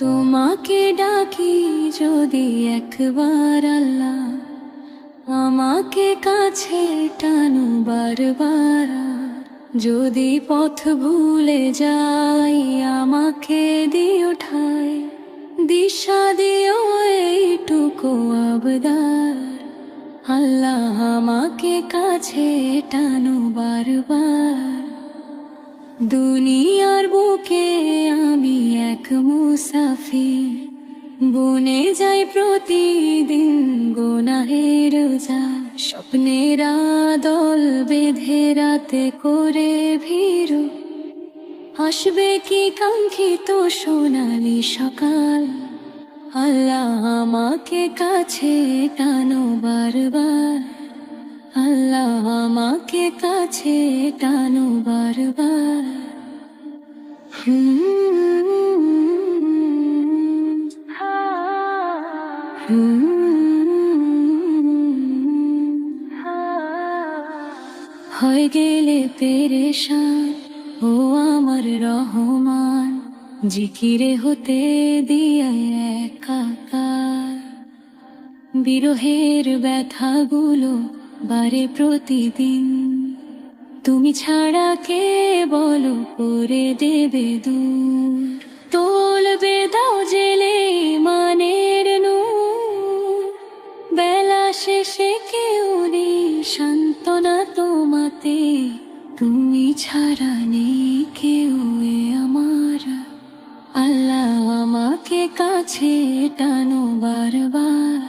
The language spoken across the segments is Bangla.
তোমাকে ডাকি যদি একবার আল্লাহ, আমাকে কাছে টানো বারবার। যদি পথ ভুলে যাই আমাকে দিও ঠাই, দিশা দিও এইটুকু আবদার। আল্লাহ আমাকে কাছে টানো বারবার। দুনিয়ার বুকে আমি এক মুসাফির, বনে যাই প্রতিদিন গুনাহের বোঝা। স্বপ্নের দল বেঁধে রাতে করে ভিড়, আসবে কি কাঙ্ক্ষিত সোনালি সকাল। আল্লাহ আমাকে কাছে টানো বারবার। আল্লাহ আমাকে কাছে টানো বারবার। হয়ে গেলে পেরেশান ও আমার রহমান, জিকিরে হতে দিয়া একাকার। বিরহের ব্যথাগুলো বারে প্রতিদিন, তুমি ছাড়া কে বলো করে দেবে দূর। তোলবে দাও জেলে মানের নূর, বেলা শেষে কেউ নেই সান্ত্বনা তোমাতে। তুমি ছাড়া নেই কেউ এ আমার। আল্লাহ আমাকে কাছে টানো বারবার।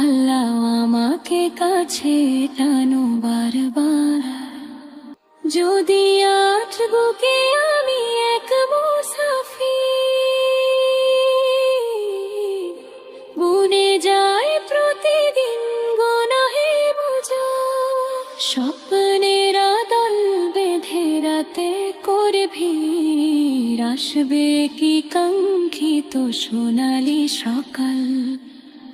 আল্লাহ আমাকে কাছে টানো বারবার। যদি আজ বুকে আমি এক মুসাফির, বনে যাই প্রতিদিন গুনাহে বোঝা। স্বপ্নের দল বেঁধে রাতে করে ভিড়, আসবে কি কাঙ্ক্ষিত সোনালি সকাল।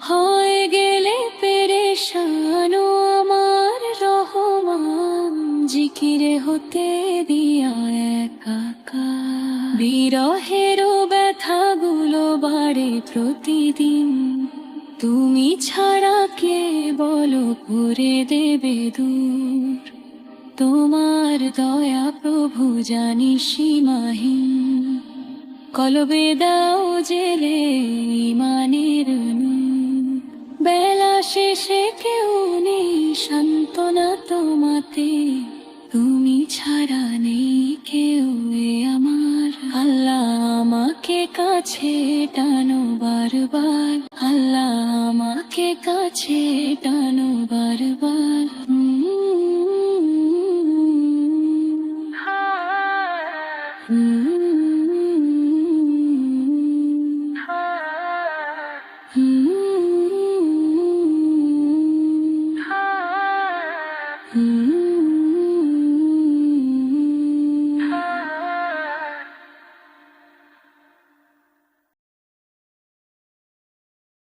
হয়ে গেলে পেরেশান ও আমার রহমান, জিকিরে হতে দিয়া একাকার। বিরহের ব্যথাগুলো বাড়ে প্রতিদিন, তুমি ছাড়া কে বলো করে দেবে দূর। তোমার দয়া প্রভু জানি সীমাহীন, কলবে দাও জেলে ইমানের নূর। বেলা শেষে কেউ নেই সান্ত্বনা তোমাতে, তুমি ছাড়া নেই কেউ এ আমার। আল্লাহ আমাকে কাছে টানো বারবার। আল্লাহ আমাকে কাছে টানো বারবার।